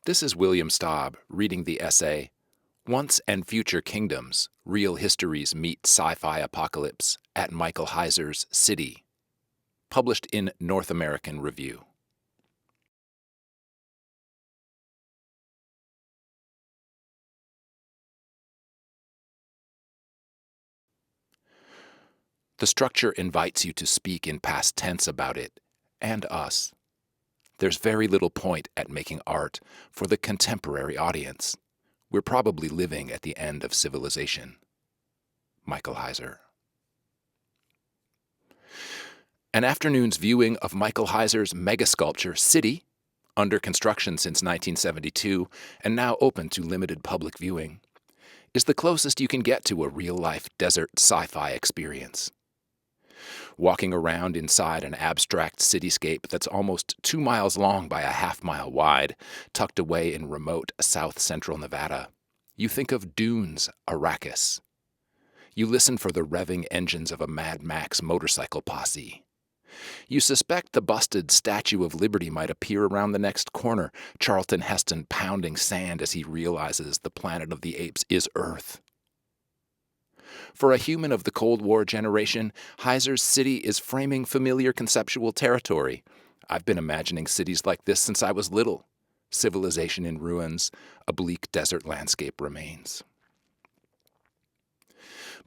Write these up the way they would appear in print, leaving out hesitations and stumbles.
This is William Stobb reading the essay, Once and Future Kingdoms, Real Histories Meet Sci-Fi Apocalypse at Michael Heizer's City, published in North American Review. The structure invites you to speak in past tense about it, and us. There's very little point at making art for the contemporary audience. We're probably living at the end of civilization. Michael Heizer. An afternoon's viewing of Michael Heizer's megasculpture City, under construction since 1972 and now open to limited public viewing, is the closest you can get to a real-life desert sci-fi experience. Walking around inside an abstract cityscape that's almost 2 miles long by a half-mile wide, tucked away in remote south-central Nevada, you think of dunes, Arrakis. You listen for the revving engines of a Mad Max motorcycle posse. You suspect the busted Statue of Liberty might appear around the next corner, Charlton Heston pounding sand as he realizes the planet of the apes is Earth. For a human of the Cold War generation, Heizer's City is framing familiar conceptual territory. I've been imagining cities like this since I was little. Civilization in ruins, a bleak desert landscape remains.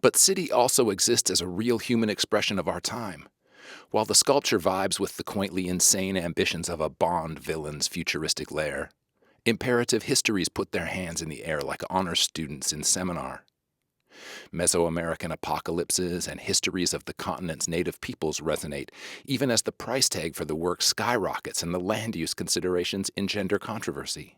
But City also exists as a real human expression of our time. While the sculpture vibes with the quaintly insane ambitions of a Bond villain's futuristic lair, imperative histories put their hands in the air like honor students in seminar. Mesoamerican apocalypses and histories of the continent's native peoples resonate, even as the price tag for the work skyrockets and the land use considerations engender controversy.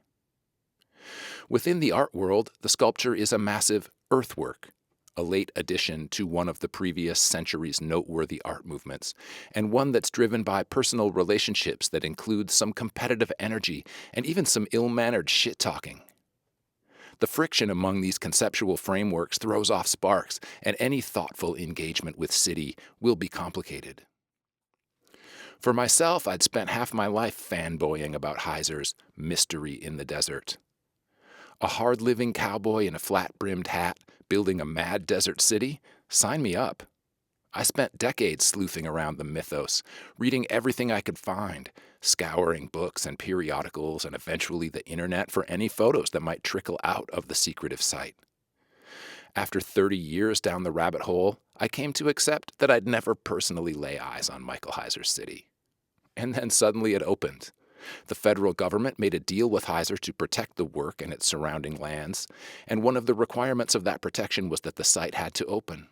Within the art world, the sculpture is a massive earthwork, a late addition to one of the previous century's noteworthy art movements, and one that's driven by personal relationships that include some competitive energy and even some ill-mannered shit-talking. The friction among these conceptual frameworks throws off sparks, and any thoughtful engagement with City will be complicated. For myself, I'd spent half my life fanboying about Heizer's Mystery in the Desert. A hard-living cowboy in a flat-brimmed hat building a mad desert city? Sign me up. I spent decades sleuthing around the mythos, reading everything I could find, scouring books and periodicals and eventually the internet for any photos that might trickle out of the secretive site. After 30 years down the rabbit hole, I came to accept that I'd never personally lay eyes on Michael Heizer's City. And then suddenly it opened. The federal government made a deal with Heizer to protect the work and its surrounding lands, and one of the requirements of that protection was that the site had to open.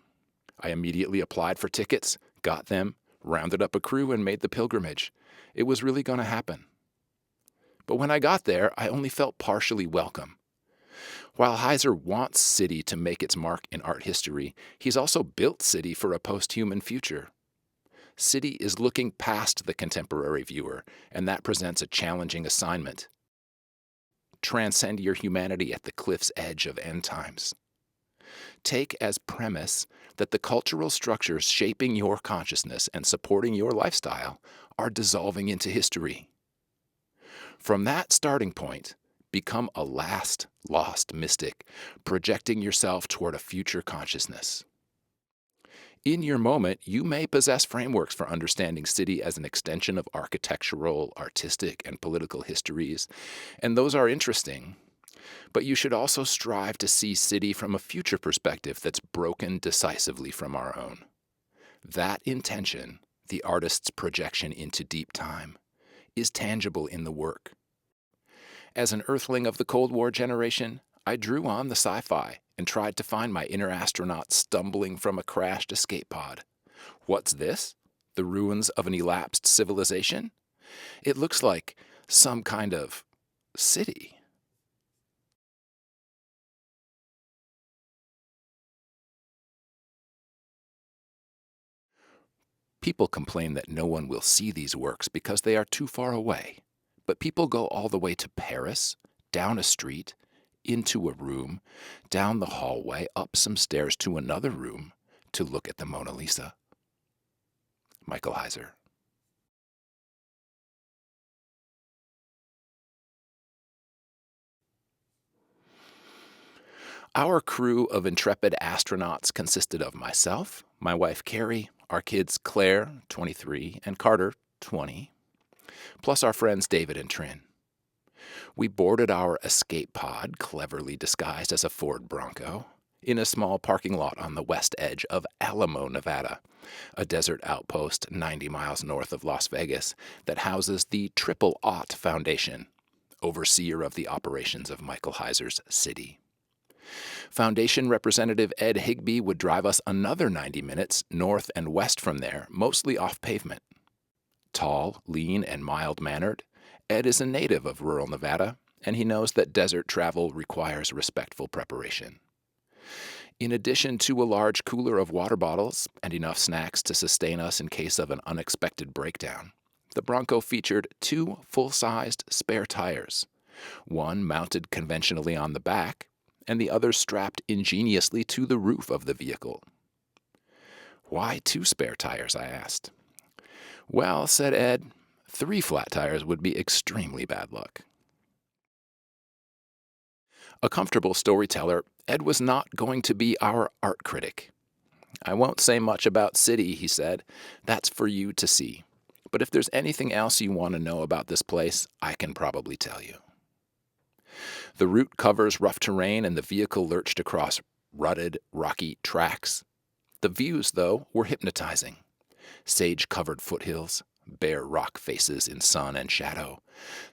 I immediately applied for tickets, got them, rounded up a crew, and made the pilgrimage. It was really going to happen. But when I got there, I only felt partially welcome. While Heizer wants City to make its mark in art history, he's also built City for a post-human future. City is looking past the contemporary viewer, and that presents a challenging assignment. Transcend your humanity at the cliff's edge of end times. Take as premise that the cultural structures shaping your consciousness and supporting your lifestyle are dissolving into history. From that starting point, become a last lost mystic, projecting yourself toward a future consciousness. In your moment, you may possess frameworks for understanding City as an extension of architectural, artistic, and political histories, and those are interesting. But you should also strive to see City from a future perspective that's broken decisively from our own. That intention, the artist's projection into deep time, is tangible in the work. As an earthling of the Cold War generation, I drew on the sci-fi and tried to find my inner astronaut stumbling from a crashed escape pod. What's this? The ruins of an elapsed civilization? It looks like some kind of city. People complain that no one will see these works because they are too far away. But people go all the way to Paris, down a street, into a room, down the hallway, up some stairs to another room to look at the Mona Lisa. Michael Heizer. Our crew of intrepid astronauts consisted of myself, my wife Carrie, our kids Claire, 23, and Carter, 20, plus our friends David and Trin. We boarded our escape pod, cleverly disguised as a Ford Bronco, in a small parking lot on the west edge of Alamo, Nevada, a desert outpost 90 miles north of Las Vegas that houses the Triple Aught Foundation, overseer of the operations of Michael Heizer's city. Foundation Representative Ed Higbee would drive us another 90 minutes north and west from there, mostly off pavement. Tall, lean, and mild-mannered, Ed is a native of rural Nevada, and he knows that desert travel requires respectful preparation. In addition to a large cooler of water bottles and enough snacks to sustain us in case of an unexpected breakdown, the Bronco featured 2 full-sized spare tires, one mounted conventionally on the back, and the other strapped ingeniously to the roof of the vehicle. "Why 2 spare tires?" I asked. "Well," said Ed, 3 flat tires would be extremely bad luck." A comfortable storyteller, Ed was not going to be our art critic. "I won't say much about City," he said. "That's for you to see. But if there's anything else you want to know about this place, I can probably tell you." The route covers rough terrain and the vehicle lurched across rutted, rocky tracks. The views, though, were hypnotizing. Sage-covered foothills, bare rock faces in sun and shadow,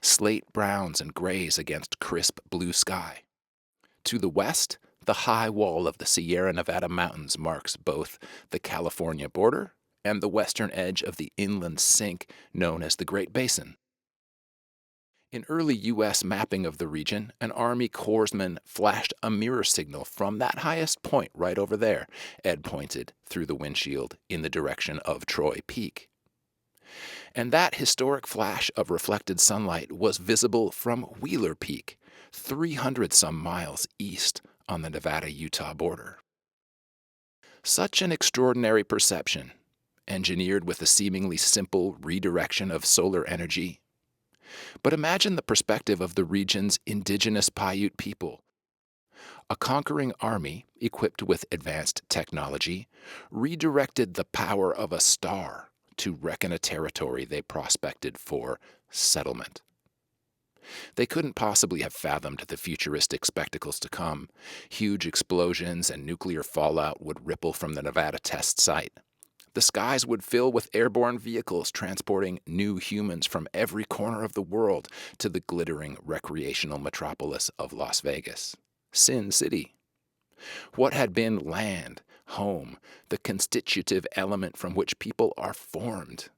slate browns and grays against crisp blue sky. To the west, the high wall of the Sierra Nevada mountains marks both the California border and the western edge of the inland sink known as the Great Basin. In early U.S. mapping of the region, an Army corpsman flashed a mirror signal from that highest point right over there. Ed pointed through the windshield in the direction of Troy Peak. And that historic flash of reflected sunlight was visible from Wheeler Peak, 300-some miles east on the Nevada-Utah border. Such an extraordinary perception, engineered with a seemingly simple redirection of solar energy. But imagine the perspective of the region's indigenous Paiute people. A conquering army, equipped with advanced technology, redirected the power of a star to reckon a territory they prospected for settlement. They couldn't possibly have fathomed the futuristic spectacles to come. Huge explosions and nuclear fallout would ripple from the Nevada test site. The skies would fill with airborne vehicles transporting new humans from every corner of the world to the glittering recreational metropolis of Las Vegas, Sin City. What had been land, home, the constitutive element from which people are formed,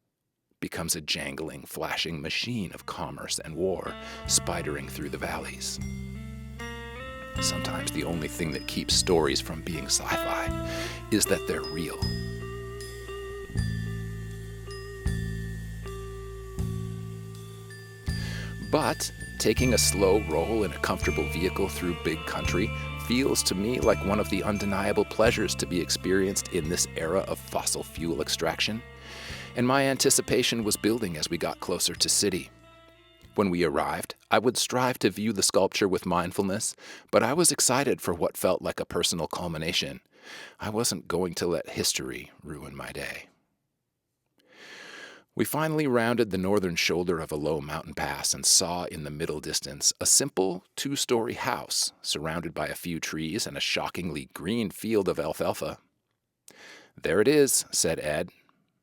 becomes a jangling, flashing machine of commerce and war, spidering through the valleys. Sometimes the only thing that keeps stories from being sci-fi is that they're real. But taking a slow roll in a comfortable vehicle through big country feels to me like one of the undeniable pleasures to be experienced in this era of fossil fuel extraction, and my anticipation was building as we got closer to City. When we arrived, I would strive to view the sculpture with mindfulness, but I was excited for what felt like a personal culmination. I wasn't going to let history ruin my day. We finally rounded the northern shoulder of a low mountain pass and saw in the middle distance a simple 2-story house surrounded by a few trees and a shockingly green field of alfalfa. "There it is," said Ed,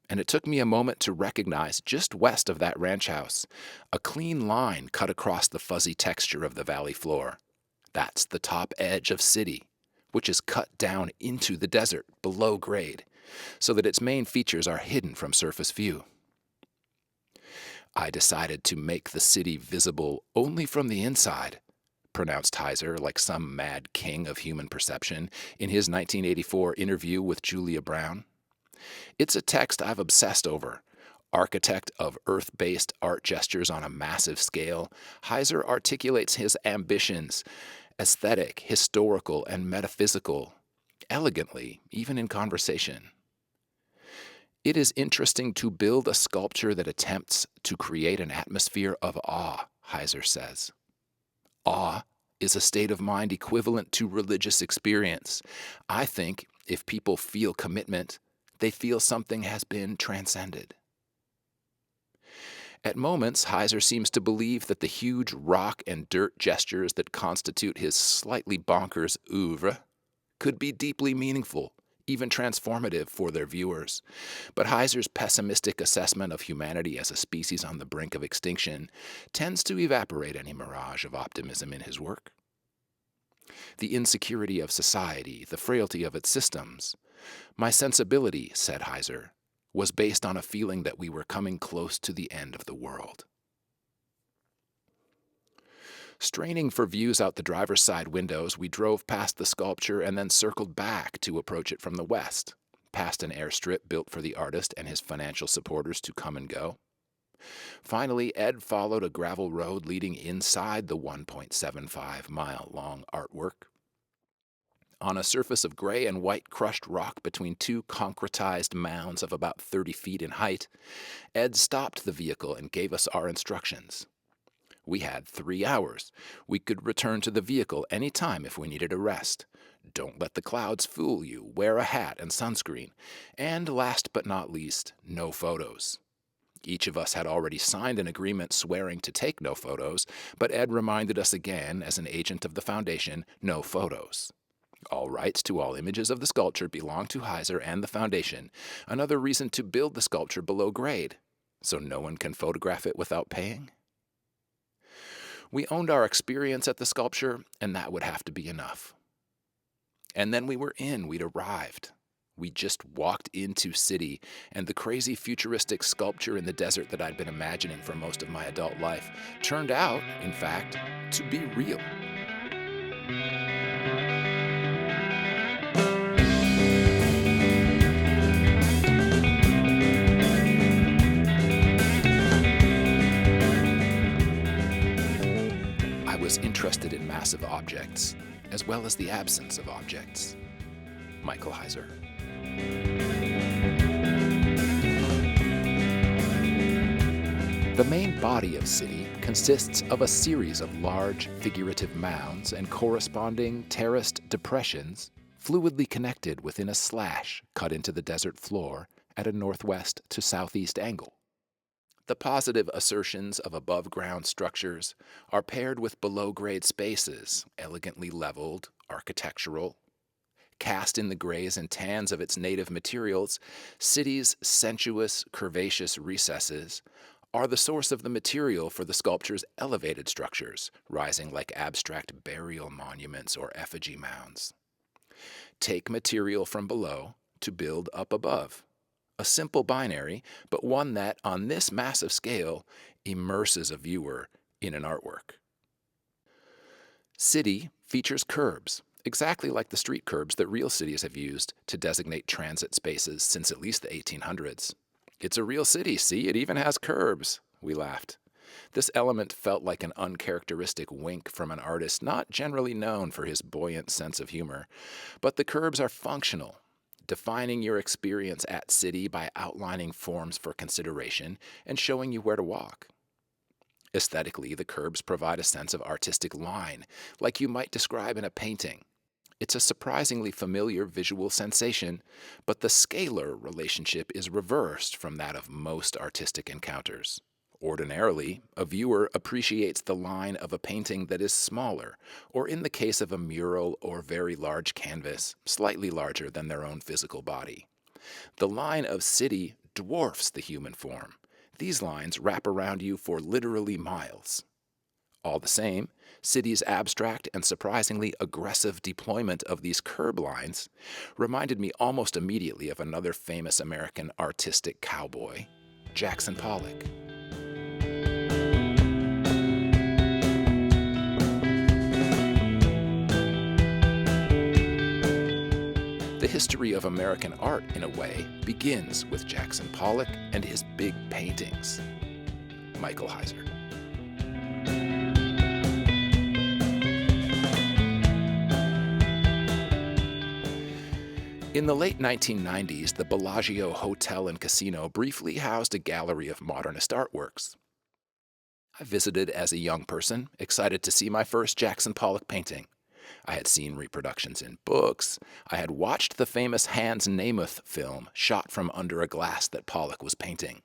and it took me a moment to recognize just west of that ranch house a clean line cut across the fuzzy texture of the valley floor. That's the top edge of City, which is cut down into the desert below grade, so that its main features are hidden from surface view. "I decided to make the city visible only from the inside," pronounced Heizer like some mad king of human perception in his 1984 interview with Julia Brown. It's a text I've obsessed over. Architect of Earth-based art gestures on a massive scale, Heizer articulates his ambitions, aesthetic, historical, and metaphysical, elegantly, even in conversation. "It is interesting to build a sculpture that attempts to create an atmosphere of awe," Heizer says. "Awe is a state of mind equivalent to religious experience. I think if people feel commitment, they feel something has been transcended. At moments, Heizer seems to believe that the huge rock and dirt gestures that constitute his slightly bonkers oeuvre could be deeply meaningful, even transformative for their viewers. But Heizer's pessimistic assessment of humanity as a species on the brink of extinction tends to evaporate any mirage of optimism in his work. The insecurity of society, the frailty of its systems. My sensibility, said Heizer, was based on a feeling that we were coming close to the end of the world. Straining for views out the driver's side windows, we drove past the sculpture and then circled back to approach it from the west, past an airstrip built for the artist and his financial supporters to come and go. Finally, Ed followed a gravel road leading inside the 1.75-mile-long artwork. On a surface of gray and white crushed rock between two concretized mounds of about 30 feet in height, Ed stopped the vehicle and gave us our instructions. We had 3 hours. We could return to the vehicle any time if we needed a rest. Don't let the clouds fool you. Wear a hat and sunscreen. And last but not least, no photos. Each of us had already signed an agreement swearing to take no photos, but Ed reminded us again, as an agent of the foundation, no photos. All rights to all images of the sculpture belong to Heizer and the foundation, another reason to build the sculpture below grade, so no one can photograph it without paying. We owned our experience at the sculpture, and that would have to be enough. And then we were in, we'd arrived. We just walked into City, and the crazy futuristic sculpture in the desert that I'd been imagining for most of my adult life turned out, in fact, to be real. I was interested in massive objects, as well as the absence of objects. Michael Heizer. The main body of City consists of a series of large figurative mounds and corresponding terraced depressions fluidly connected within a slash cut into the desert floor at a northwest to southeast angle. The positive assertions of above-ground structures are paired with below-grade spaces, elegantly leveled, architectural. Cast in the grays and tans of its native materials, City's sensuous, curvaceous recesses are the source of the material for the sculpture's elevated structures, rising like abstract burial monuments or effigy mounds. Take material from below to build up above. A simple binary, but one that, on this massive scale, immerses a viewer in an artwork. City features curbs, exactly like the street curbs that real cities have used to designate transit spaces since at least the 1800s. It's a real city, see? It even has curbs, we laughed. This element felt like an uncharacteristic wink from an artist not generally known for his buoyant sense of humor. But the curbs are functional, defining your experience at City by outlining forms for consideration and showing you where to walk. Aesthetically, the curbs provide a sense of artistic line, like you might describe in a painting. It's a surprisingly familiar visual sensation, but the scalar relationship is reversed from that of most artistic encounters. Ordinarily, a viewer appreciates the line of a painting that is smaller, or in the case of a mural or very large canvas, slightly larger than their own physical body. The line of City dwarfs the human form. These lines wrap around you for literally miles. All the same, City's abstract and surprisingly aggressive deployment of these curb lines reminded me almost immediately of another famous American artistic cowboy, Jackson Pollock. The history of American art, in a way, begins with Jackson Pollock and his big paintings. Michael Heizer. In the late 1990s, the Bellagio Hotel and Casino briefly housed a gallery of modernist artworks. I visited as a young person, excited to see my first Jackson Pollock painting. I had seen reproductions in books. I had watched the famous Hans Namuth film shot from under a glass that Pollock was painting.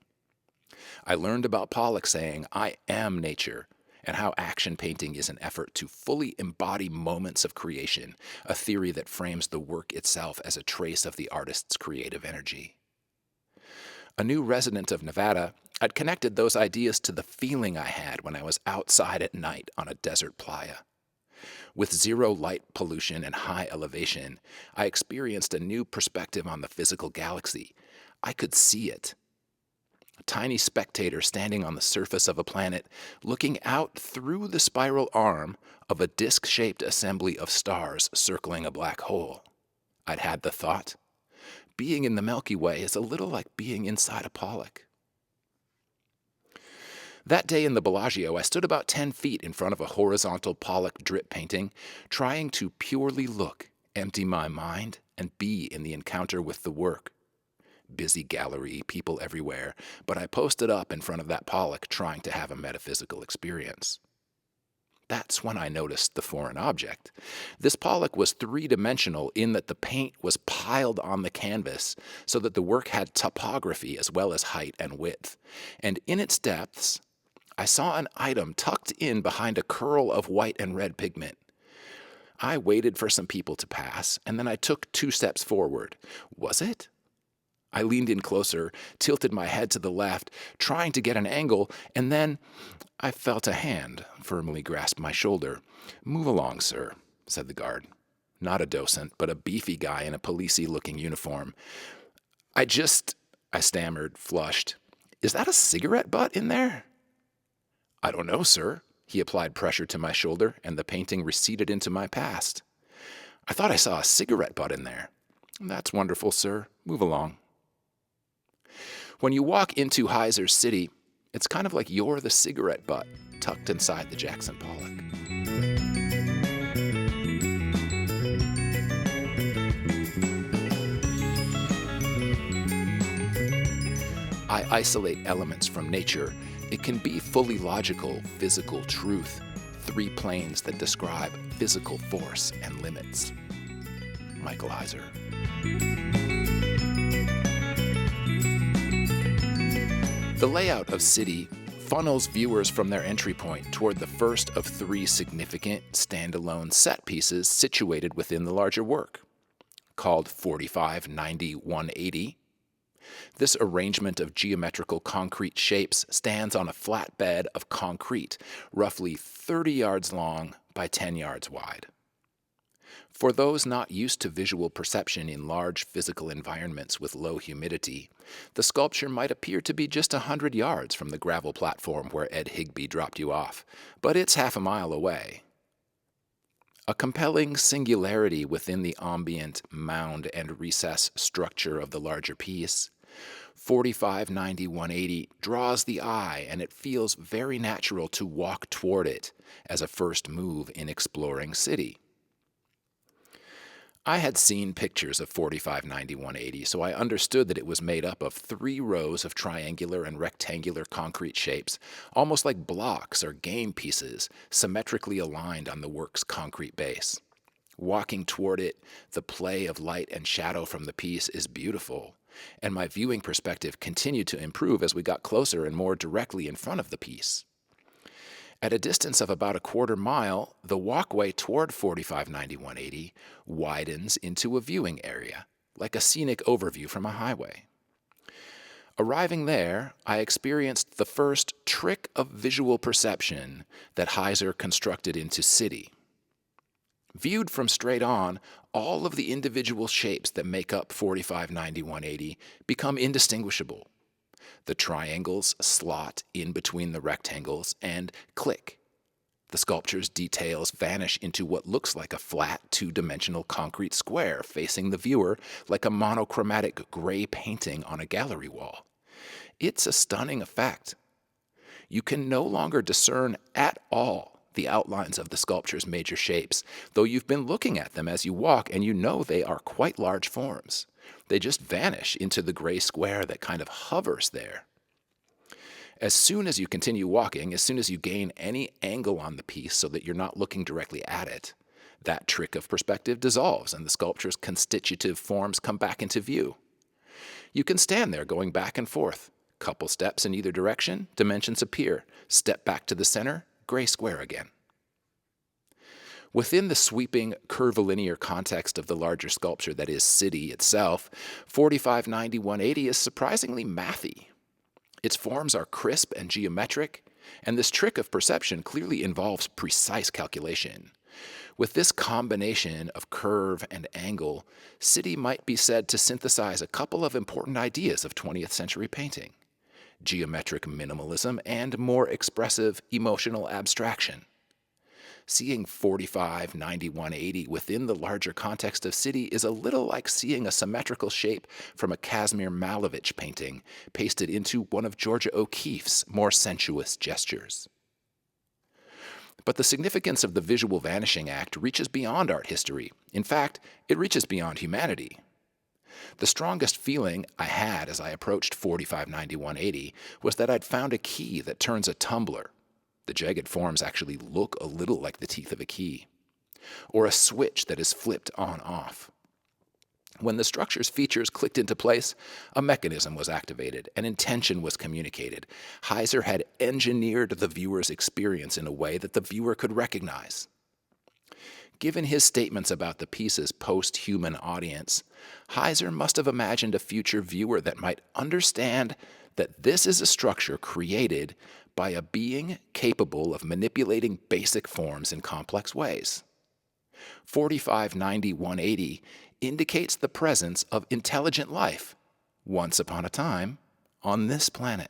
I learned about Pollock saying, "I am nature," and how action painting is an effort to fully embody moments of creation, a theory that frames the work itself as a trace of the artist's creative energy. A new resident of Nevada, I'd connected those ideas to the feeling I had when I was outside at night on a desert playa. With zero light pollution and high elevation, I experienced a new perspective on the physical galaxy. I could see it. A tiny spectator standing on the surface of a planet, looking out through the spiral arm of a disc-shaped assembly of stars circling a black hole. I'd had the thought, being in the Milky Way is a little like being inside a Pollock. That day in the Bellagio, I stood about 10 feet in front of a horizontal Pollock drip painting, trying to purely look, empty my mind, and be in the encounter with the work. Busy gallery, people everywhere, but I posted up in front of that Pollock trying to have a metaphysical experience. That's when I noticed the foreign object. This Pollock was three-dimensional in that the paint was piled on the canvas so that the work had topography as well as height and width. And in its depths, I saw an item tucked in behind a curl of white and red pigment. I waited for some people to pass, and then I took 2 steps forward. Was it? I leaned in closer, tilted my head to the left, trying to get an angle, and then I felt a hand firmly grasp my shoulder. "Move along, sir," said the guard. Not a docent, but a beefy guy in a policey-looking uniform. I stammered, flushed. "Is that a cigarette butt in there?" "I don't know, sir." He applied pressure to my shoulder, and the painting receded into my past. "I thought I saw a cigarette butt in there." "That's wonderful, sir. Move along." When you walk into Heizer's city, it's kind of like you're the cigarette butt tucked inside the Jackson Pollock. I isolate elements from nature. It can be fully logical, physical truth, 3 planes that describe physical force and limits. Michael Heizer. The layout of City funnels viewers from their entry point toward the first of 3 significant standalone set pieces situated within the larger work, called 45, 90, 180. This arrangement of geometrical concrete shapes stands on a flat bed of concrete, roughly 30 yards long by 10 yards wide. For those not used to visual perception in large physical environments with low humidity, the sculpture might appear to be just 100 yards from the gravel platform where Ed Higbee dropped you off, but it's half a mile away. A compelling singularity within the ambient mound and recess structure of the larger piece, 45, 90, 180 draws the eye, and it feels very natural to walk toward it as a first move in exploring City. I had seen pictures of 45, 90, 180, so I understood that it was made up of 3 rows of triangular and rectangular concrete shapes, almost like blocks or game pieces, symmetrically aligned on the work's concrete base. Walking toward it, the play of light and shadow from the piece is beautiful, and my viewing perspective continued to improve as we got closer and more directly in front of the piece. At a distance of about a quarter mile, the walkway toward 45, 90, 180 widens into a viewing area, like a scenic overview from a highway. Arriving there, I experienced the first trick of visual perception that Heizer constructed into City. Viewed from straight on, all of the individual shapes that make up 45, 90, 180 become indistinguishable. The triangles slot in between the rectangles and click. The sculpture's details vanish into what looks like a flat 2-dimensional concrete square facing the viewer like a monochromatic gray painting on a gallery wall. It's a stunning effect. You can no longer discern at all the outlines of the sculpture's major shapes, though you've been looking at them as you walk and you know they are quite large forms. They just vanish into the gray square that kind of hovers there. As soon as you continue walking, as soon as you gain any angle on the piece so that you're not looking directly at it, that trick of perspective dissolves and the sculpture's constitutive forms come back into view. You can stand there going back and forth. Couple steps in either direction, dimensions appear. Step back to the center, gray square again. Within the sweeping, curvilinear context of the larger sculpture that is city itself, 4590-180 is surprisingly mathy. Its forms are crisp and geometric, and this trick of perception clearly involves precise calculation. With this combination of curve and angle, city might be said to synthesize a couple of important ideas of 20th century painting: geometric minimalism and more expressive emotional abstraction. Seeing 4590-180 within the larger context of city is a little like seeing a symmetrical shape from a Kazimir Malevich painting pasted into one of Georgia O'Keeffe's more sensuous gestures. But the significance of the visual vanishing act reaches beyond art history. In fact, it reaches beyond humanity. The strongest feeling I had as I approached 4590-180 was that I'd found a key that turns a tumbler. The jagged forms actually look a little like the teeth of a key. Or a switch that is flipped on-off. When the structure's features clicked into place, a mechanism was activated, an intention was communicated. Heizer had engineered the viewer's experience in a way that the viewer could recognize. Given his statements about the piece's post-human audience, Heizer must have imagined a future viewer that might understand that this is a structure created by a being capable of manipulating basic forms in complex ways. 4590-180 indicates the presence of intelligent life, once upon a time, on this planet.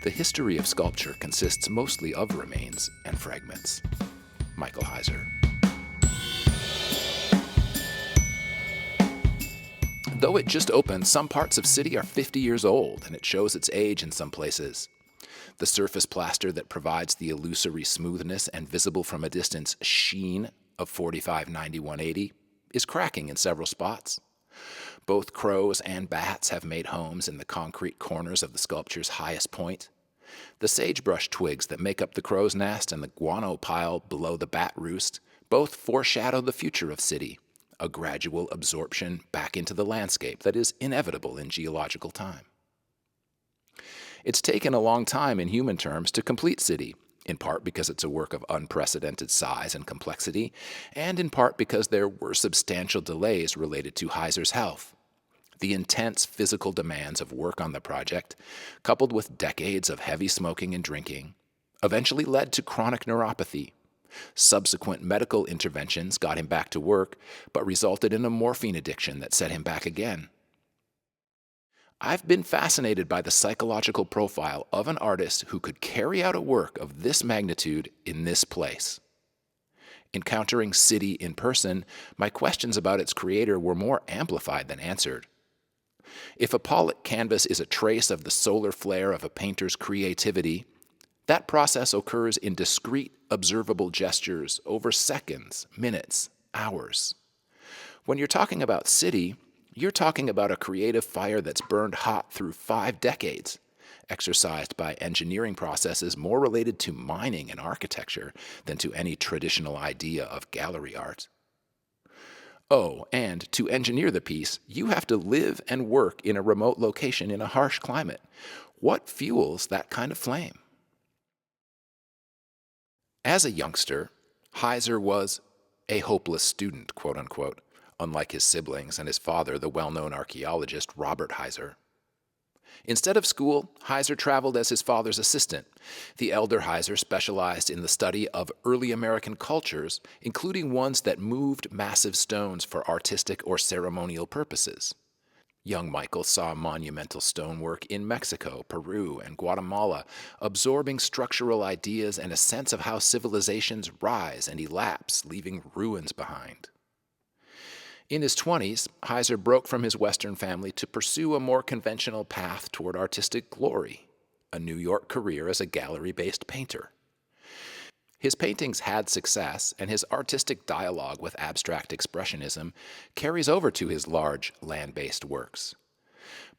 The history of sculpture consists mostly of remains and fragments. Michael Heizer. Though it just opened, some parts of city are 50 years old, and it shows its age in some places. The surface plaster that provides the illusory smoothness and visible from a distance sheen of 4590-180 is cracking in several spots. Both crows and bats have made homes in the concrete corners of the sculpture's highest point. The sagebrush twigs that make up the crow's nest and the guano pile below the bat roost both foreshadow the future of city, a gradual absorption back into the landscape that is inevitable in geological time. It's taken a long time in human terms to complete city, in part because it's a work of unprecedented size and complexity, and in part because there were substantial delays related to Heizer's health. The intense physical demands of work on the project, coupled with decades of heavy smoking and drinking, eventually led to chronic neuropathy. Subsequent medical interventions got him back to work, but resulted in a morphine addiction that set him back again. I've been fascinated by the psychological profile of an artist who could carry out a work of this magnitude in this place. Encountering city in person, my questions about its creator were more amplified than answered. If a Pollock canvas is a trace of the solar flare of a painter's creativity, that process occurs in discrete, observable gestures over seconds, minutes, hours. When you're talking about city, you're talking about a creative fire that's burned hot through 5 decades, exercised by engineering processes more related to mining and architecture than to any traditional idea of gallery art. Oh, and to engineer the piece, you have to live and work in a remote location in a harsh climate. What fuels that kind of flame? As a youngster, Heizer was a hopeless student, quote unquote, unlike his siblings and his father, the well-known archaeologist Robert Heizer. Instead of school, Heizer traveled as his father's assistant. The elder Heizer specialized in the study of early American cultures, including ones that moved massive stones for artistic or ceremonial purposes. Young Michael saw monumental stonework in Mexico, Peru, and Guatemala, absorbing structural ideas and a sense of how civilizations rise and elapse, leaving ruins behind. In his 20s, Heizer broke from his Western family to pursue a more conventional path toward artistic glory, a New York career as a gallery-based painter. His paintings had success, and his artistic dialogue with abstract expressionism carries over to his large, land-based works.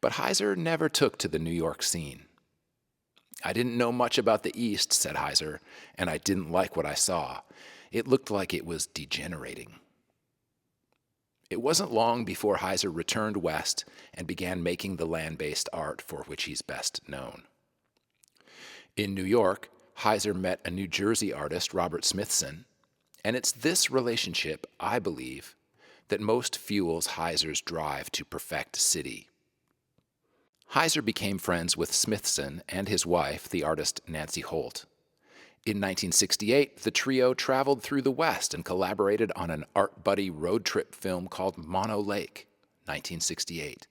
But Heizer never took to the New York scene. "I didn't know much about the East," said Heizer, "and I didn't like what I saw. It looked like it was degenerating." It wasn't long before Heizer returned west and began making the land-based art for which he's best known. In New York, Heizer met a New Jersey artist, Robert Smithson, and it's this relationship, I believe, that most fuels Heizer's drive to perfect city. Heizer became friends with Smithson and his wife, the artist Nancy Holt. In 1968, the trio traveled through the West and collaborated on an art buddy road trip film called Mono Lake, 1968,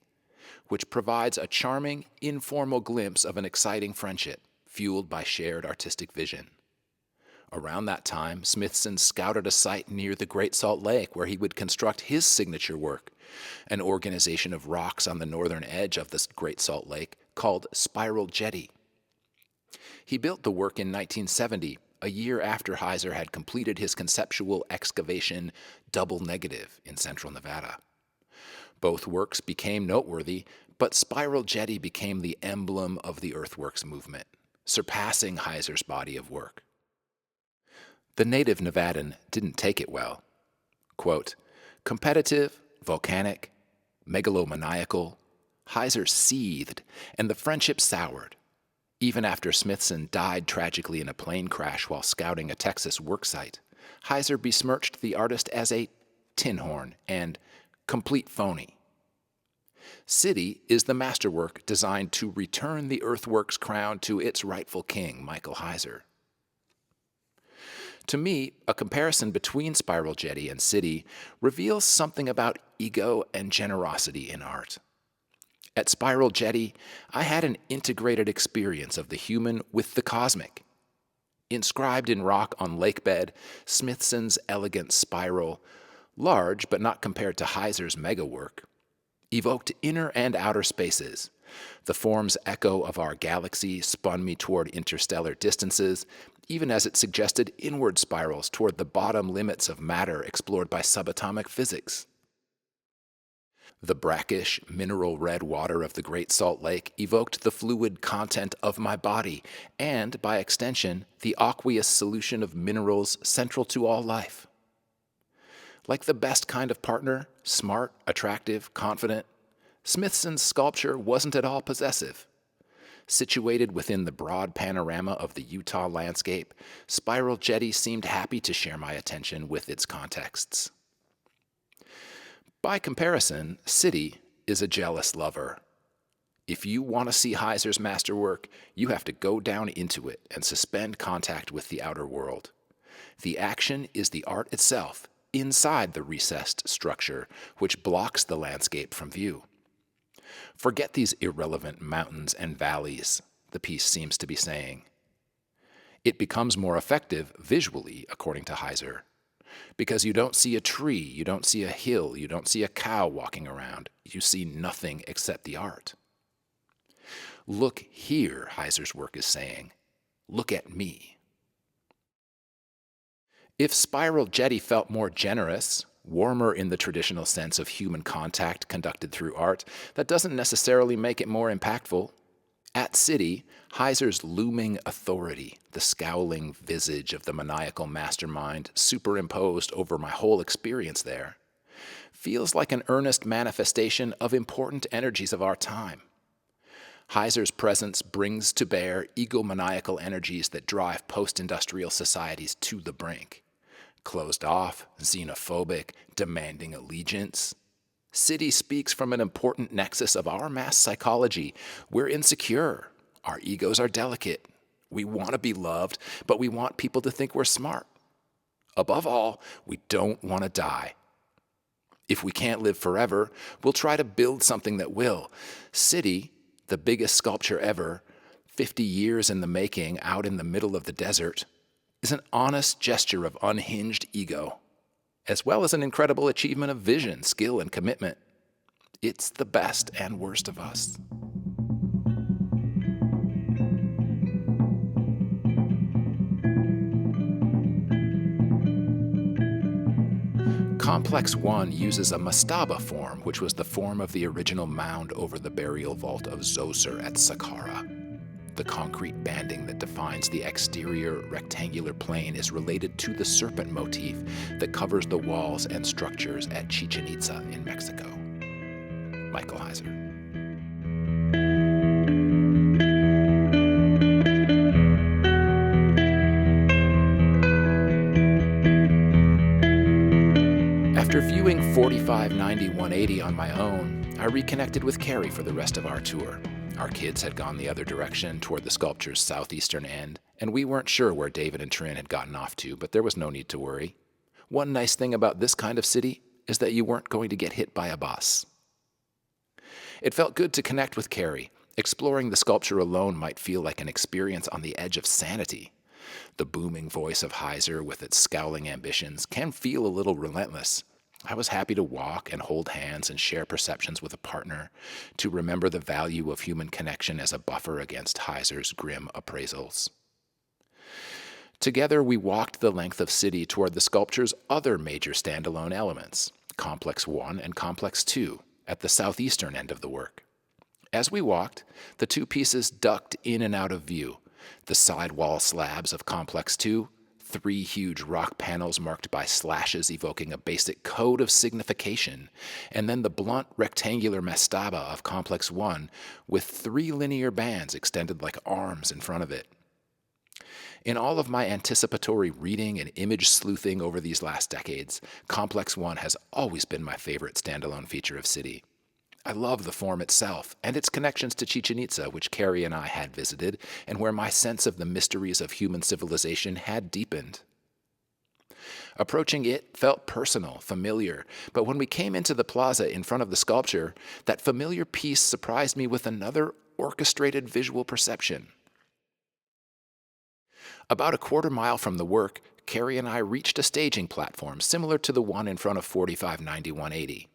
which provides a charming, informal glimpse of an exciting friendship, fueled by shared artistic vision. Around that time, Smithson scouted a site near the Great Salt Lake where he would construct his signature work, an organization of rocks on the northern edge of the Great Salt Lake called Spiral Jetty. He built the work in 1970, a year after Heizer had completed his conceptual excavation Double Negative in central Nevada. Both works became noteworthy, but Spiral Jetty became the emblem of the earthworks movement, surpassing Heizer's body of work. The native Nevadan didn't take it well. Quote, "Competitive, volcanic, megalomaniacal, Heizer seethed, and the friendship soured. Even after Smithson died tragically in a plane crash while scouting a Texas worksite, Heizer besmirched the artist as a tin horn and complete phony. City is the masterwork designed to return the earthworks crown to its rightful king, Michael Heizer. To me, a comparison between Spiral Jetty and City reveals something about ego and generosity in art. At Spiral Jetty, I had an integrated experience of the human with the cosmic. Inscribed in rock on lakebed, Smithson's elegant spiral, large but not compared to Heizer's megawork, evoked inner and outer spaces. The form's echo of our galaxy spun me toward interstellar distances, even as it suggested inward spirals toward the bottom limits of matter explored by subatomic physics. The brackish, mineral red water of the Great Salt Lake evoked the fluid content of my body and, by extension, the aqueous solution of minerals central to all life. Like the best kind of partner, smart, attractive, confident, Smithson's sculpture wasn't at all possessive. Situated within the broad panorama of the Utah landscape, Spiral Jetty seemed happy to share my attention with its contexts. By comparison, City is a jealous lover. If you want to see Heizer's masterwork, you have to go down into it and suspend contact with the outer world. The action is the art itself, inside the recessed structure, which blocks the landscape from view. Forget these irrelevant mountains and valleys, the piece seems to be saying. It becomes more effective visually, according to Heizer, because you don't see a tree, you don't see a hill, you don't see a cow walking around. You see nothing except the art. Look here, Heizer's work is saying. Look at me. If Spiral Jetty felt more generous, warmer in the traditional sense of human contact conducted through art, that doesn't necessarily make it more impactful. At City, Heizer's looming authority, the scowling visage of the maniacal mastermind superimposed over my whole experience there, feels like an earnest manifestation of important energies of our time. Heizer's presence brings to bear egomaniacal energies that drive post-industrial societies to the brink. Closed off, xenophobic, demanding allegiance. City speaks from an important nexus of our mass psychology. We're insecure. Our egos are delicate. We want to be loved, but we want people to think we're smart. Above all, we don't want to die. If we can't live forever, we'll try to build something that will. City, the biggest sculpture ever, 50 years in the making out in the middle of the desert, is an honest gesture of unhinged ego, as well as an incredible achievement of vision, skill, and commitment. It's the best and worst of us. Complex 1 uses a mastaba form, which was the form of the original mound over the burial vault of Zoser at Saqqara. The concrete banding that defines the exterior rectangular plane is related to the serpent motif that covers the walls and structures at Chichen Itza in Mexico. Michael Heizer. After viewing 4590-180 on my own, I reconnected with Carrie for the rest of our tour. Our kids had gone the other direction, toward the sculpture's southeastern end, and we weren't sure where David and Trin had gotten off to, but there was no need to worry. One nice thing about this kind of city is that you weren't going to get hit by a bus. It felt good to connect with Carrie. Exploring the sculpture alone might feel like an experience on the edge of sanity. The booming voice of Heizer, with its scowling ambitions, can feel a little relentless. I was happy to walk and hold hands and share perceptions with a partner, to remember the value of human connection as a buffer against Heizer's grim appraisals. Together, we walked the length of city toward the sculpture's other major standalone elements, Complex 1 and Complex 2, at the southeastern end of the work. As we walked, the two pieces ducked in and out of view. The sidewall slabs of Complex 2, 3 huge rock panels marked by slashes evoking a basic code of signification, and then the blunt rectangular mastaba of Complex 1 with 3 linear bands extended like arms in front of it. In all of my anticipatory reading and image sleuthing over these last decades, Complex 1 has always been my favorite standalone feature of City. I love the form itself and its connections to Chichen Itza, which Carrie and I had visited, and where my sense of the mysteries of human civilization had deepened. Approaching it felt personal, familiar, but when we came into the plaza in front of the sculpture, that familiar piece surprised me with another orchestrated visual perception. About a quarter mile from the work, Carrie and I reached a staging platform similar to the one in front of 4590-180.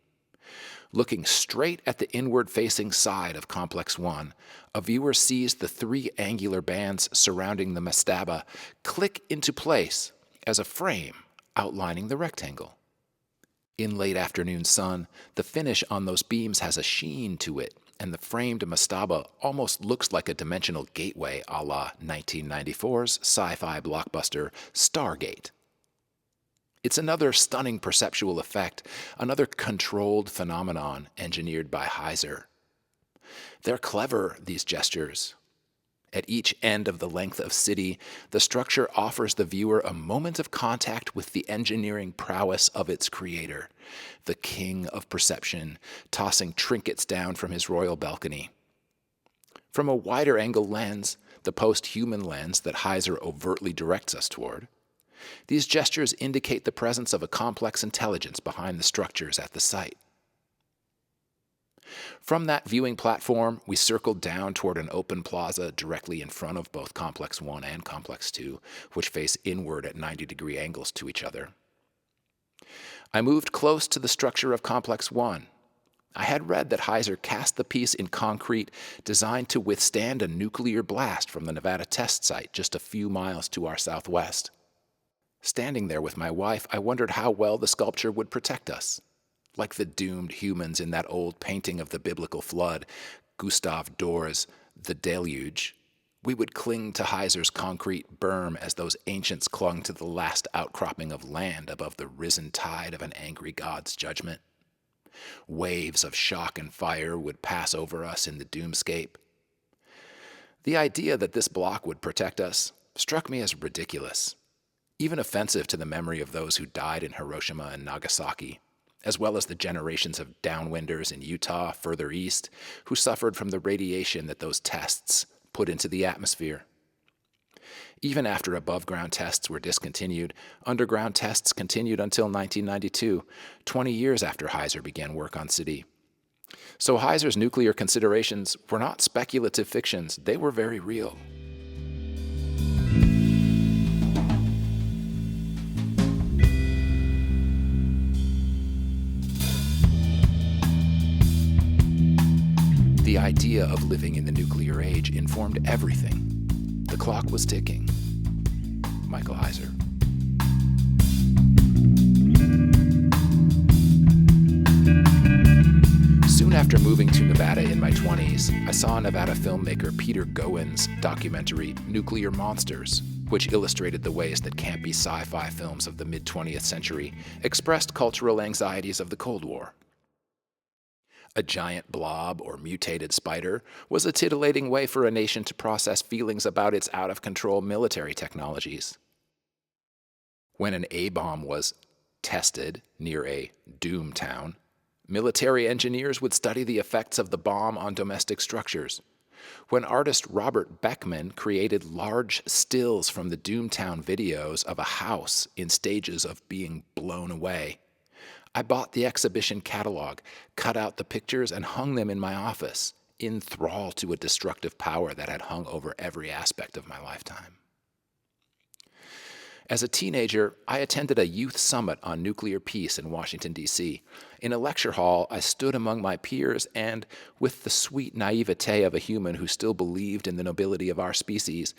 Looking straight at the inward-facing side of Complex 1, a viewer sees the 3 angular bands surrounding the mastaba click into place as a frame outlining the rectangle. In late afternoon sun, the finish on those beams has a sheen to it, and the framed mastaba almost looks like a dimensional gateway a la 1994's sci-fi blockbuster Stargate. It's another stunning perceptual effect, another controlled phenomenon engineered by Heizer. They're clever, these gestures. At each end of the length of City, the structure offers the viewer a moment of contact with the engineering prowess of its creator, the king of perception, tossing trinkets down from his royal balcony. From a wider angle lens, the post-human lens that Heizer overtly directs us toward, these gestures indicate the presence of a complex intelligence behind the structures at the site. From that viewing platform, we circled down toward an open plaza directly in front of both Complex 1 and Complex 2, which face inward at 90-degree angles to each other. I moved close to the structure of Complex 1. I had read that Heizer cast the piece in concrete designed to withstand a nuclear blast from the Nevada test site just a few miles to our southwest. Standing there with my wife, I wondered how well the sculpture would protect us. Like the doomed humans in that old painting of the biblical flood, Gustave Dor's The Deluge, we would cling to Heizer's concrete berm as those ancients clung to the last outcropping of land above the risen tide of an angry God's judgment. Waves of shock and fire would pass over us in the doomscape. The idea that this block would protect us struck me as ridiculous, even offensive to the memory of those who died in Hiroshima and Nagasaki, as well as the generations of downwinders in Utah further east who suffered from the radiation that those tests put into the atmosphere. Even after above-ground tests were discontinued, underground tests continued until 1992, 20 years after Heizer began work on City. So Heizer's nuclear considerations were not speculative fictions, they were very real. The idea of living in the nuclear age informed everything. The clock was ticking. Michael Heizer. Soon after moving to Nevada in my 20s, I saw Nevada filmmaker Peter Gowen's documentary Nuclear Monsters, which illustrated the ways that campy sci-fi films of the mid-20th century expressed cultural anxieties of the Cold War. A giant blob or mutated spider was a titillating way for a nation to process feelings about its out-of-control military technologies. When an A-bomb was tested near a doom town, military engineers would study the effects of the bomb on domestic structures. When artist Robert Beckman created large stills from the Doomtown videos of a house in stages of being blown away, I bought the exhibition catalog, cut out the pictures, and hung them in my office, in thrall to a destructive power that had hung over every aspect of my lifetime. As a teenager, I attended a youth summit on nuclear peace in Washington, D.C. In a lecture hall, I stood among my peers and, with the sweet naivete of a human who still believed in the nobility of our species,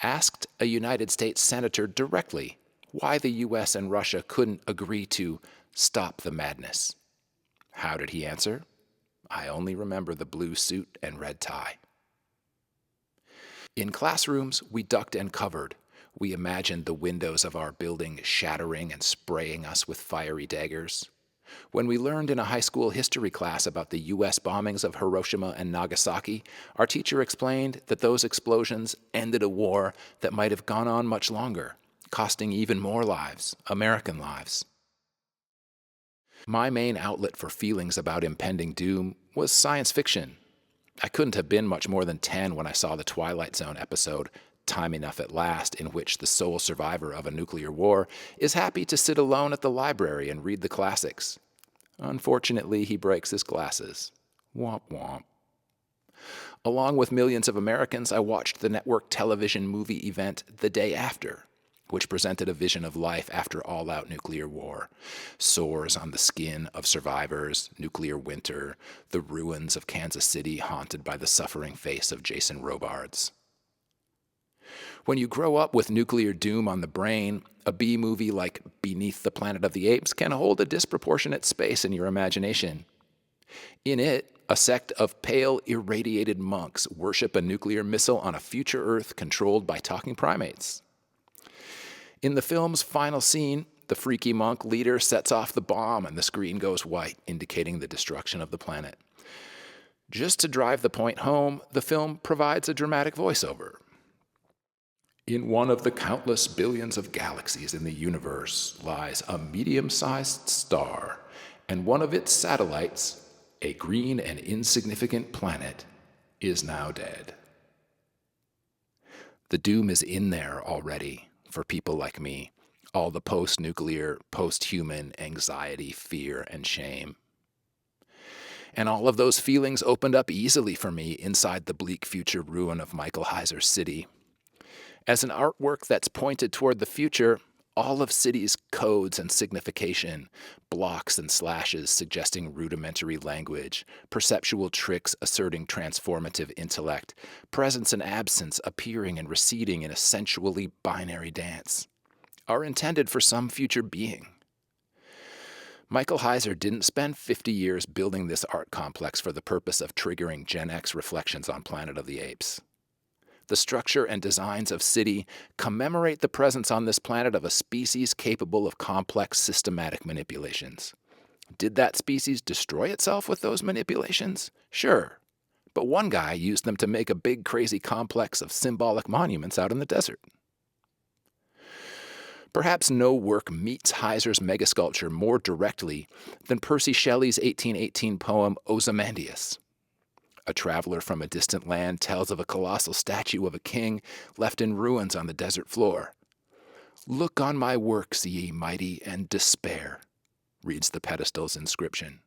asked a United States senator directly why the U.S. and Russia couldn't agree to stop the madness. How did he answer? I only remember the blue suit and red tie. In classrooms, we ducked and covered. We imagined the windows of our building shattering and spraying us with fiery daggers. When we learned in a high school history class about the U.S. bombings of Hiroshima and Nagasaki, our teacher explained that those explosions ended a war that might have gone on much longer, costing even more lives, American lives. My main outlet for feelings about impending doom was science fiction. I couldn't have been much more than 10 when I saw the Twilight Zone episode, Time Enough at Last, in which the sole survivor of a nuclear war is happy to sit alone at the library and read the classics. Unfortunately, he breaks his glasses. Womp womp. Along with millions of Americans, I watched the network television movie event The Day After, which presented a vision of life after all-out nuclear war. Sores on the skin of survivors, nuclear winter, the ruins of Kansas City haunted by the suffering face of Jason Robards. When you grow up with nuclear doom on the brain, a B-movie like Beneath the Planet of the Apes can hold a disproportionate space in your imagination. In it, a sect of pale, irradiated monks worship a nuclear missile on a future Earth controlled by talking primates. In the film's final scene, the freaky monk leader sets off the bomb and the screen goes white, indicating the destruction of the planet. Just to drive the point home, the film provides a dramatic voiceover. In one of the countless billions of galaxies in the universe lies a medium-sized star, and one of its satellites, a green and insignificant planet, is now dead. The doom is in there already for people like me, all the post-nuclear, post-human anxiety, fear, and shame. And all of those feelings opened up easily for me inside the bleak future ruin of Michael Heizer's city. As an artwork that's pointed toward the future, all of city's codes and signification, blocks and slashes suggesting rudimentary language, perceptual tricks asserting transformative intellect, presence and absence appearing and receding in a sensually binary dance, are intended for some future being. Michael Heizer didn't spend 50 years building this art complex for the purpose of triggering Gen X reflections on Planet of the Apes. The structure and designs of City commemorate the presence on this planet of a species capable of complex systematic manipulations. Did that species destroy itself with those manipulations? Sure. But one guy used them to make a big crazy complex of symbolic monuments out in the desert. Perhaps no work meets Heizer's megasculpture more directly than Percy Shelley's 1818 poem Ozymandias. A traveler from a distant land tells of a colossal statue of a king left in ruins on the desert floor. "Look on my works, ye mighty, and despair," reads the pedestal's inscription.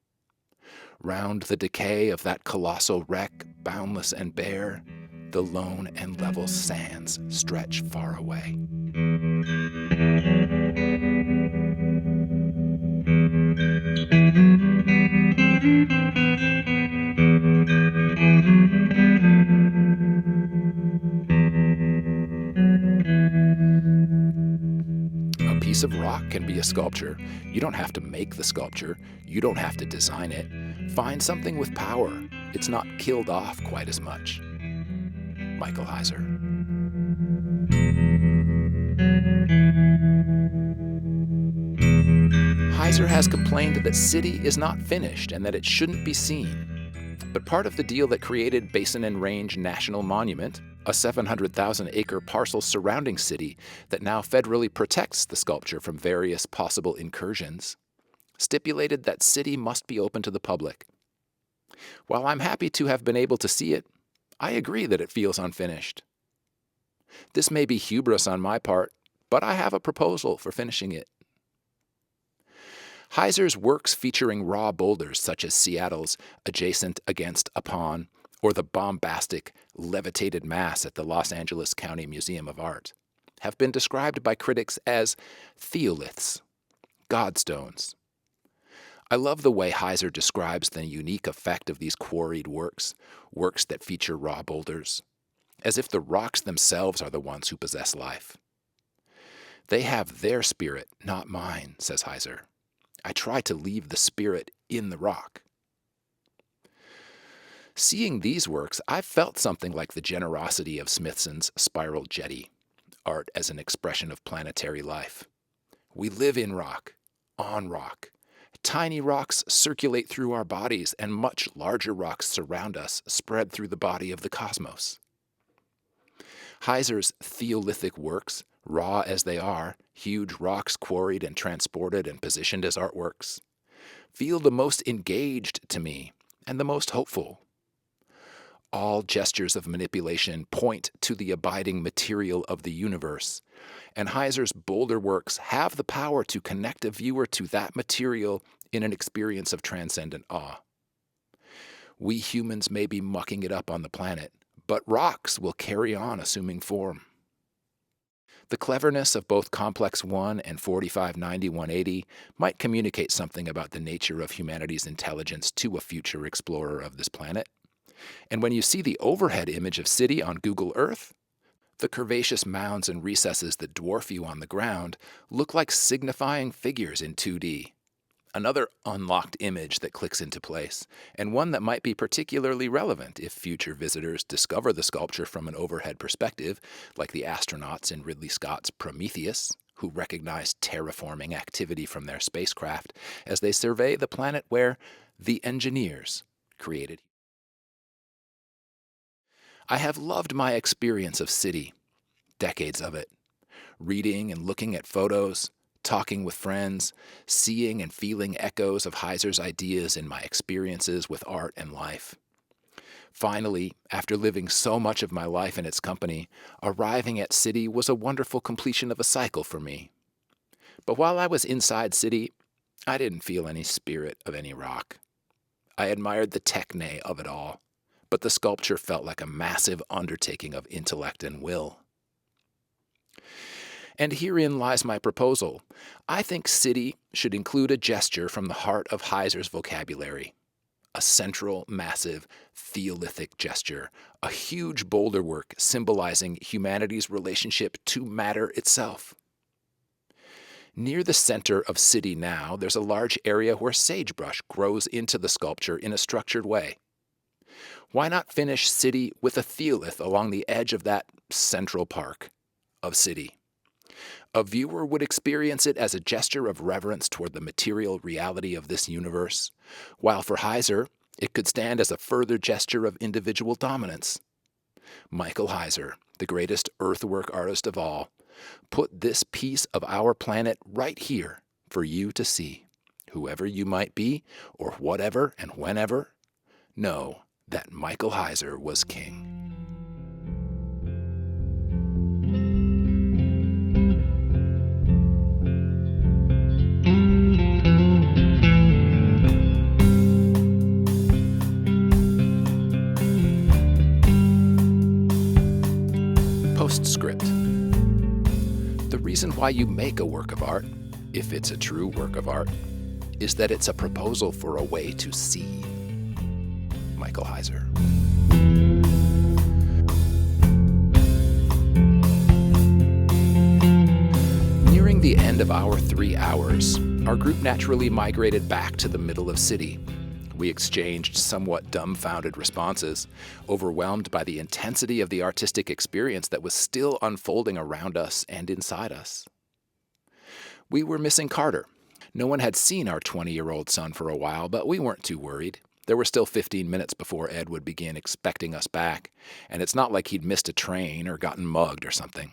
Round the decay of that colossal wreck, boundless and bare, the lone and level sands stretch far away. A piece of rock can be a sculpture. You don't have to make the sculpture. You don't have to design it. Find something with power. It's not killed off quite as much. Michael Heizer. Heizer has complained that City is not finished and that it shouldn't be seen. But part of the deal that created Basin and Range National Monument, a 700,000-acre parcel surrounding City that now federally protects the sculpture from various possible incursions, stipulated that City must be open to the public. While I'm happy to have been able to see it, I agree that it feels unfinished. This may be hubris on my part, but I have a proposal for finishing it. Heizer's works featuring raw boulders such as Seattle's Adjacent Against Upon or the bombastic Levitated Mass at the Los Angeles County Museum of Art have been described by critics as theoliths, godstones. I love the way Heizer describes the unique effect of these quarried works that feature raw boulders, as if the rocks themselves are the ones who possess life. They have their spirit, not mine, says Heizer. I try to leave the spirit in the rock. Seeing these works, I've felt something like the generosity of Smithson's Spiral Jetty, art as an expression of planetary life. We live in rock, on rock. Tiny rocks circulate through our bodies, and much larger rocks surround us, spread through the body of the cosmos. Heizer's theolithic works, raw as they are, huge rocks quarried and transported and positioned as artworks, feel the most engaged to me and the most hopeful. All gestures of manipulation point to the abiding material of the universe, and Heizer's boulder works have the power to connect a viewer to that material in an experience of transcendent awe. We humans may be mucking it up on the planet, but rocks will carry on assuming form. The cleverness of both Complex 1 and 4590-180 might communicate something about the nature of humanity's intelligence to a future explorer of this planet. And when you see the overhead image of City on Google Earth, the curvaceous mounds and recesses that dwarf you on the ground look like signifying figures in 2D. Another unlocked image that clicks into place, and one that might be particularly relevant if future visitors discover the sculpture from an overhead perspective, like the astronauts in Ridley Scott's Prometheus, who recognized terraforming activity from their spacecraft as they survey the planet where the engineers created. I have loved my experience of City, decades of it, reading and looking at photos, talking with friends, seeing and feeling echoes of Heizer's ideas in my experiences with art and life. Finally, after living so much of my life in its company, arriving at City was a wonderful completion of a cycle for me. But while I was inside City, I didn't feel any spirit of any rock. I admired the techne of it all, but the sculpture felt like a massive undertaking of intellect and will. And herein lies my proposal. I think City should include a gesture from the heart of Heizer's vocabulary. A central, massive, theolithic gesture. A huge boulder work symbolizing humanity's relationship to matter itself. Near the center of City now, there's a large area where sagebrush grows into the sculpture in a structured way. Why not finish City with a theolith along the edge of that central park of City? A viewer would experience it as a gesture of reverence toward the material reality of this universe, while for Heizer, it could stand as a further gesture of individual dominance. Michael Heizer, the greatest earthwork artist of all, put this piece of our planet right here for you to see. Whoever you might be, or whatever and whenever, know that Michael Heizer was king. Postscript. The reason why you make a work of art, if it's a true work of art, is that it's a proposal for a way to see. Michael Heizer. Nearing the end of our 3 hours, our group naturally migrated back to the middle of City, We exchanged somewhat dumbfounded responses, overwhelmed by the intensity of the artistic experience that was still unfolding around us and inside us. We were missing Carter. No one had seen our 20-year-old son for a while, but we weren't too worried. There were still 15 minutes before Ed would begin expecting us back, and it's not like he'd missed a train or gotten mugged or something.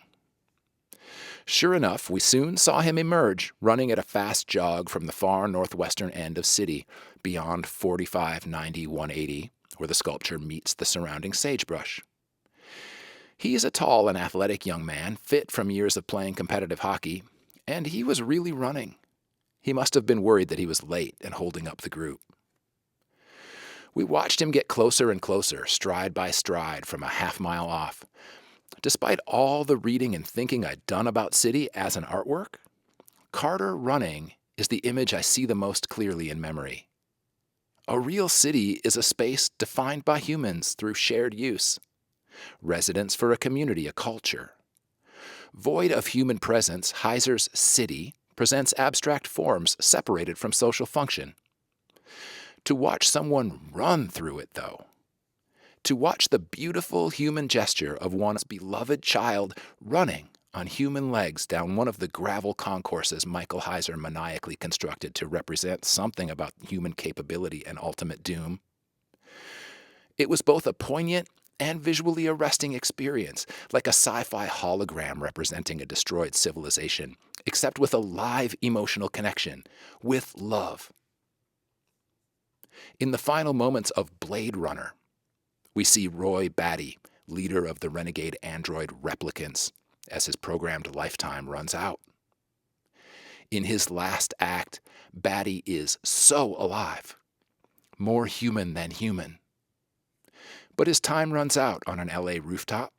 Sure enough, we soon saw him emerge, running at a fast jog from the far northwestern end of city, beyond 4590-180, where the sculpture meets the surrounding sagebrush. He is a tall and athletic young man, fit from years of playing competitive hockey, and he was really running. He must have been worried that he was late and holding up the group. We watched him get closer and closer, stride by stride, from a half-mile off. Despite all the reading and thinking I'd done about city as an artwork, Carter running is the image I see the most clearly in memory. A real city is a space defined by humans through shared use. Residence for a community, a culture. Void of human presence, Heizer's city presents abstract forms separated from social function. To watch someone run through it, though, to watch the beautiful human gesture of one's beloved child running on human legs down one of the gravel concourses Michael Heizer maniacally constructed to represent something about human capability and ultimate doom. It was both a poignant and visually arresting experience, like a sci-fi hologram representing a destroyed civilization, except with a live emotional connection, with love. In the final moments of Blade Runner, we see Roy Batty, leader of the renegade android replicants, as his programmed lifetime runs out. In his last act, Batty is so alive, more human than human. But his time runs out on an LA rooftop,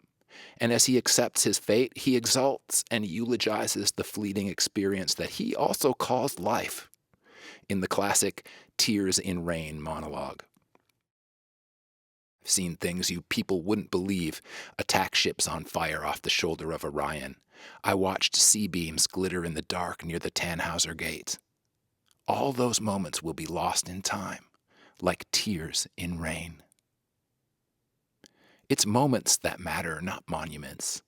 and as he accepts his fate, he exults and eulogizes the fleeting experience that he also calls life in the classic Tears in Rain monologue. I've seen things you people wouldn't believe, attack ships on fire off the shoulder of Orion. I watched C-beams glitter in the dark near the Tannhauser Gate. All those moments will be lost in time, like tears in rain. It's moments that matter, not monuments.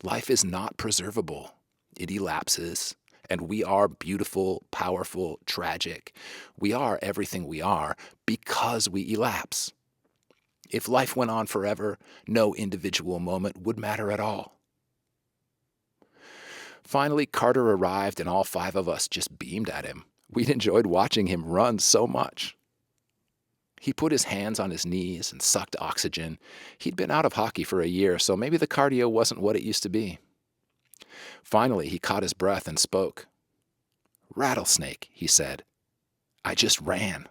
Life is not preservable. It elapses, and we are beautiful, powerful, tragic. We are everything we are because we elapse. If life went on forever, no individual moment would matter at all. Finally, Carter arrived, and all five of us just beamed at him. We'd enjoyed watching him run so much. He put his hands on his knees and sucked oxygen. He'd been out of hockey for a year, so maybe the cardio wasn't what it used to be. Finally, he caught his breath and spoke. "Rattlesnake," he said. "I just ran."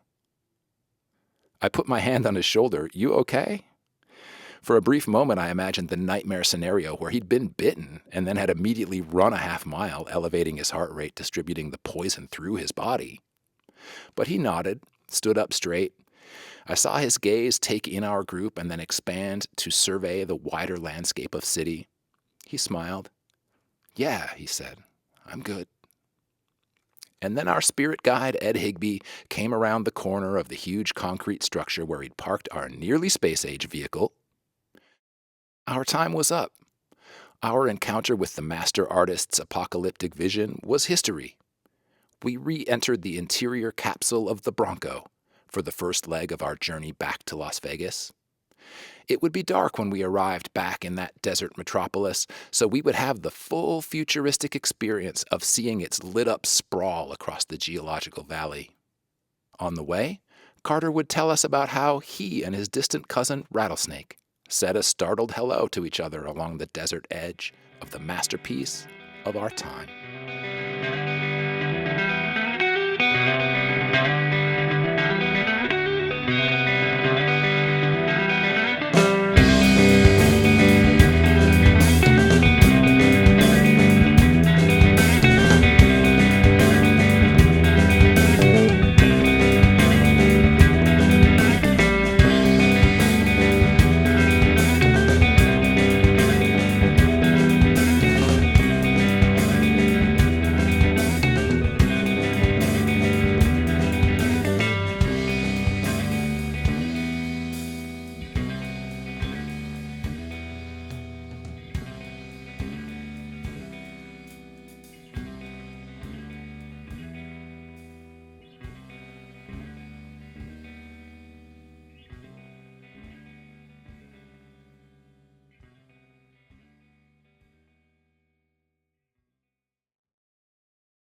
I put my hand on his shoulder. "You okay?" For a brief moment, I imagined the nightmare scenario where he'd been bitten and then had immediately run a half mile, elevating his heart rate, distributing the poison through his body. But he nodded, stood up straight. I saw his gaze take in our group and then expand to survey the wider landscape of city. He smiled. "Yeah," he said, "I'm good." And then our spirit guide, Ed Higbee, came around the corner of the huge concrete structure where he'd parked our nearly space-age vehicle. Our time was up. Our encounter with the master artist's apocalyptic vision was history. We re-entered the interior capsule of the Bronco for the first leg of our journey back to Las Vegas. It would be dark when we arrived back in that desert metropolis, so we would have the full futuristic experience of seeing its lit-up sprawl across the geological valley. On the way, Carter would tell us about how he and his distant cousin, Rattlesnake, said a startled hello to each other along the desert edge of the masterpiece of our time.